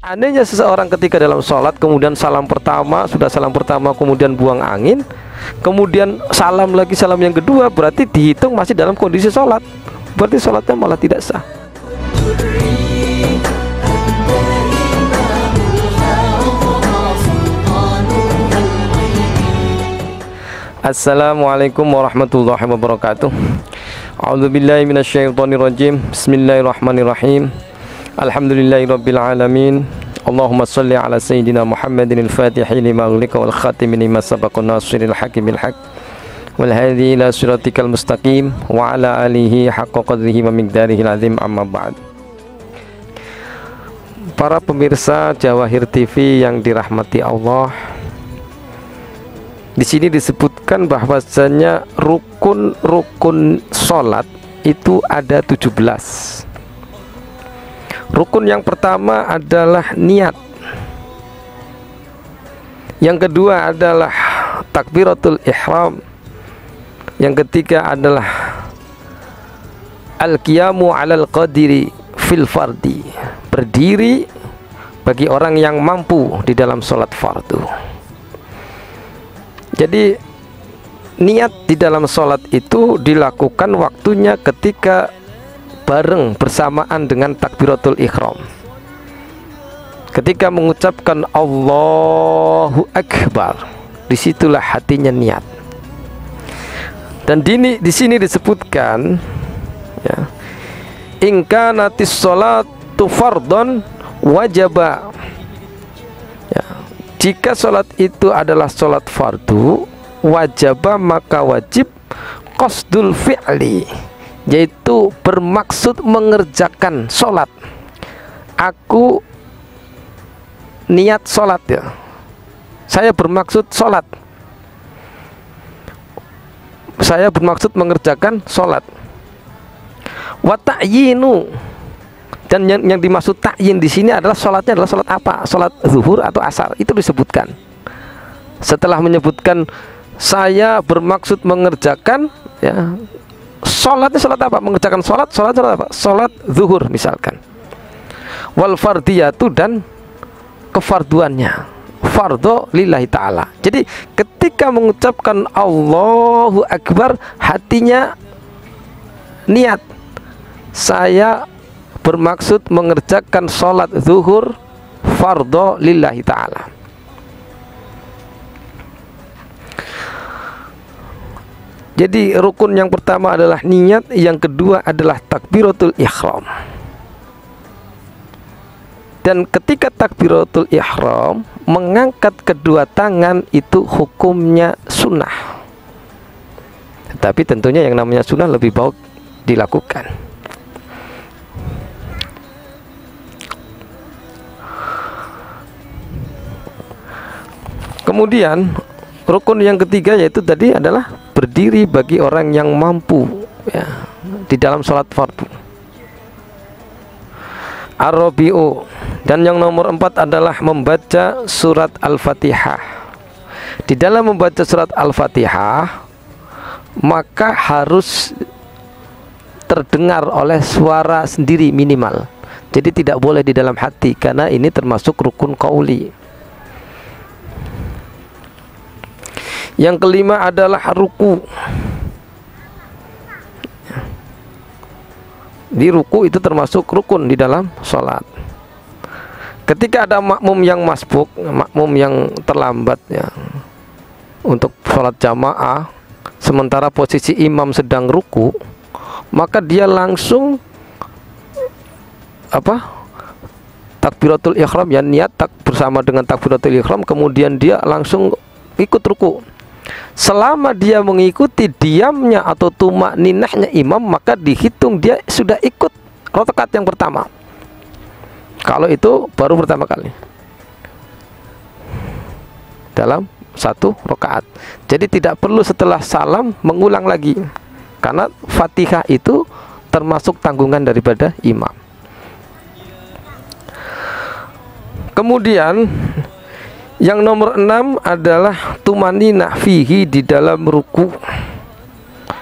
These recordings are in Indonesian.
Seandainya seseorang ketika dalam sholat kemudian salam pertama, sudah salam pertama kemudian buang angin, kemudian salam lagi salam yang kedua, berarti dihitung masih dalam kondisi sholat, berarti sholatnya malah tidak sah. Assalamualaikum warahmatullahi wabarakatuh. A'udzubillahi minasyaitonirrajim. Bismillahirrahmanirrahim. Alhamdulillahirabbil alamin. Allahumma shalli ala sayyidina Muhammadin al-Fatihi lima ughliqa wal khatimi lima sabaqa nasiril haqqi bil haqq wal hadi ila siratikal mustaqim wa ala alihi haqqa qadrihi wa miqdarihi azim, amma ba'd. Para pemirsa Jawahir TV yang dirahmati Allah, di sini disebutkan bahwasanya rukun-rukun sholat itu ada 17. Rukun yang pertama adalah niat. Yang kedua adalah takbiratul ihram. Yang ketiga adalah al-qiyamu 'alal qadiri fil fardi, berdiri bagi orang yang mampu di dalam sholat fardu. Jadi niat di dalam sholat itu dilakukan waktunya ketika bareng bersamaan dengan takbiratul ihram. Ketika mengucapkan Allahu Akbar, disitulah hatinya niat. Dan di sini disebutkan, ya, in kanatis sholatu fardhon wajaba. Jika sholat itu adalah sholat fardu, wajibah maka wajib qasdul fi'li, yaitu bermaksud mengerjakan sholat. Aku niat sholat, ya, saya bermaksud sholat, saya bermaksud mengerjakan sholat. Wa ta'yinu, dan yang dimaksud ta'yin di sini adalah sholatnya adalah sholat apa? Sholat zuhur atau asar, itu disebutkan. Setelah menyebutkan saya bermaksud mengerjakan, ya, sholatnya sholat apa? Mengerjakan sholat apa? Sholat zuhur misalkan. Wal fardiyatu, dan kefarduannya, fardhu lillahi ta'ala. Jadi ketika mengucapkan Allahu Akbar, hatinya niat, saya bermaksud mengerjakan sholat zuhur fardhu lillahi ta'ala. Jadi rukun yang pertama adalah niat, yang kedua adalah takbiratul ihram. Dan ketika takbiratul ihram, mengangkat kedua tangan itu hukumnya sunnah. Tetapi tentunya yang namanya sunnah lebih baik dilakukan. Kemudian rukun yang ketiga yaitu tadi adalah berdiri bagi orang yang mampu, ya, di dalam sholat fardu. Ar-rabi'u, dan yang nomor 4 adalah membaca surat Al-Fatihah. Di dalam membaca surat Al-Fatihah maka harus terdengar oleh suara sendiri minimal. Jadi tidak boleh di dalam hati, karena ini termasuk rukun qauli. Yang kelima adalah ruku. Di ruku itu termasuk rukun di dalam sholat. Ketika ada makmum yang masbuk, makmum yang terlambat, ya, untuk sholat jamaah, sementara posisi imam sedang ruku, maka dia langsung takbiratul ihram, ya, niat bersama dengan takbiratul ihram, kemudian dia langsung ikut ruku. Selama dia mengikuti diamnya atau tumakninahnya imam, maka dihitung dia sudah ikut rakaat yang pertama. Kalau itu baru pertama kali dalam satu rakaat. Jadi tidak perlu setelah salam mengulang lagi, karena Fatihah itu termasuk tanggungan daripada imam. Kemudian yang nomor 6 adalah tumaninah fihi, di dalam ruku.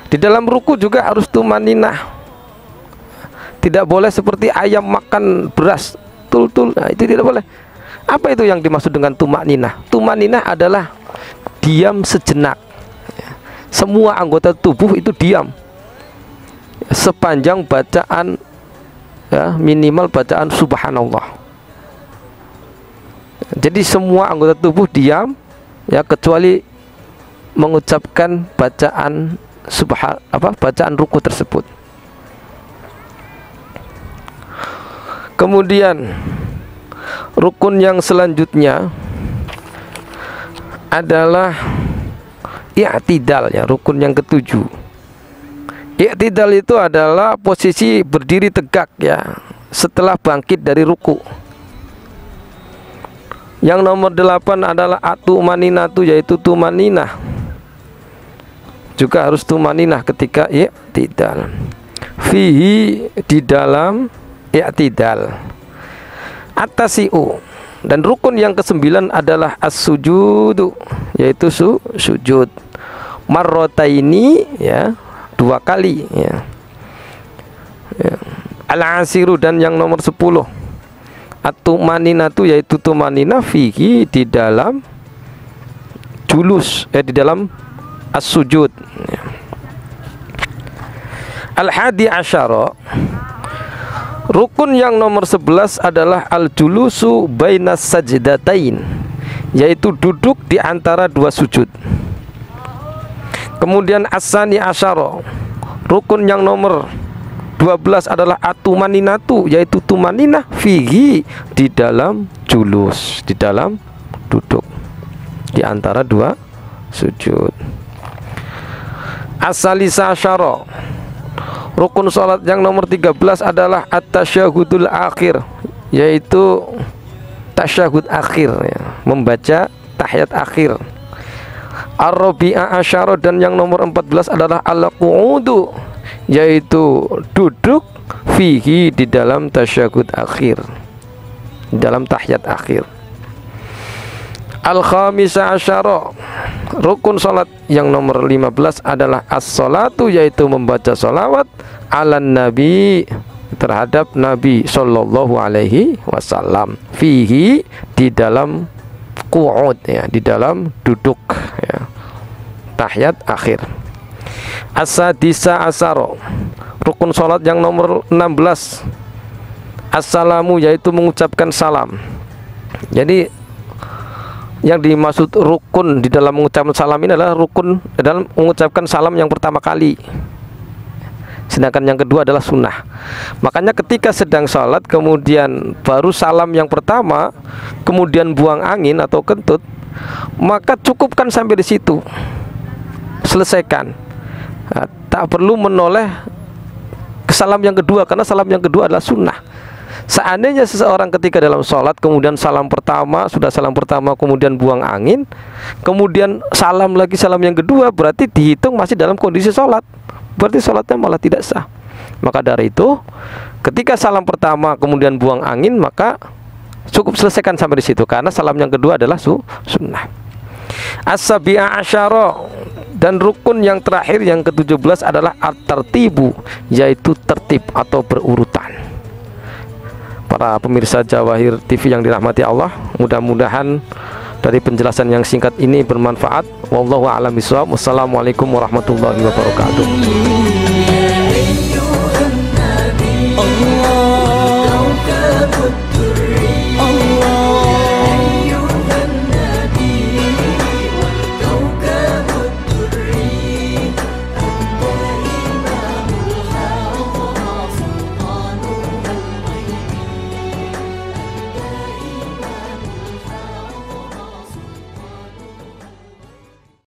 Di dalam ruku juga harus tumaninah. Tidak boleh seperti ayam makan beras Nah, itu tidak boleh. Apa itu yang dimaksud dengan tumakninah? Tumakninah adalah diam sejenak. Semua anggota tubuh itu diam sepanjang bacaan, ya, minimal bacaan subhanallah. Jadi semua anggota tubuh diam, ya, kecuali mengucapkan bacaan bacaan ruku tersebut. Kemudian rukun yang selanjutnya adalah i'tidal, ya, rukun yang ketujuh. I'tidal itu adalah posisi berdiri tegak, ya, setelah bangkit dari ruku. Yang nomor 8 adalah atumaninatu, yaitu tumaninah. Juga harus tumaninah ketika i'tidal. Fihi, di dalam i'tidal. At-tasi'u, dan rukun yang ke-9 adalah as-sujudu, yaitu sujud. Marrotaini, ya, 2 kali, ya. Al-asiru, dan yang nomor 10 at-tumaninatu, yaitu tumaninah fihi, di dalam julus, di dalam as-sujud, ya. Al-hadi asyara, rukun yang nomor 11 adalah al-julusu bainas sajdatain, yaitu duduk di antara 2 sujud. Kemudian as-sani asyara, rukun yang nomor 12 adalah atumaninatu, yaitu tumaninah fihi, di dalam julus, di dalam duduk di antara 2 sujud. As-salisa asyara, rukun salat yang nomor 13 adalah at-tasyahudul akhir, yaitu tasyahud akhir, ya, membaca tahiyat akhir. Ar-rabi'a asyara, dan yang nomor 14 adalah al-qu'udu, yaitu duduk fihi, di dalam tasyahud akhir, di dalam tahiyat akhir. Al-khamisa asyara, rukun salat yang nomor 15 adalah as-salatu, yaitu membaca salawat ala nabi, terhadap Nabi sallallahu alaihi wasallam, fihi, di dalam qu'ud, ya, di dalam duduk, ya, tahiyat akhir. As-sadisa asyara, rukun salat yang nomor 16 as-salamu, yaitu mengucapkan salam. Jadi yang dimaksud rukun di dalam mengucapkan salam ini adalah rukun dalam mengucapkan salam yang pertama kali, sedangkan yang kedua adalah sunnah. Makanya ketika sedang sholat kemudian baru salam yang pertama, kemudian buang angin atau kentut, maka cukupkan sampai di situ, selesaikan. Nah, tak perlu menoleh ke salam yang kedua, karena salam yang kedua adalah sunnah. Seandainya seseorang ketika dalam sholat kemudian salam pertama, sudah salam pertama kemudian buang angin, kemudian salam lagi salam yang kedua, berarti dihitung masih dalam kondisi sholat, berarti sholatnya malah tidak sah. Maka dari itu ketika salam pertama kemudian buang angin, maka cukup selesaikan sampai di situ, karena salam yang kedua adalah sunnah. As-sabi'a asyara, dan rukun yang terakhir yang ke-17 adalah at-tartibu, yaitu tertib atau berurutan. Para pemirsa Jawahir TV yang dirahmati Allah, mudah-mudahan dari penjelasan yang singkat ini bermanfaat. Wallahu a'lam bishawab. Wassalamualaikum warahmatullahi wabarakatuh.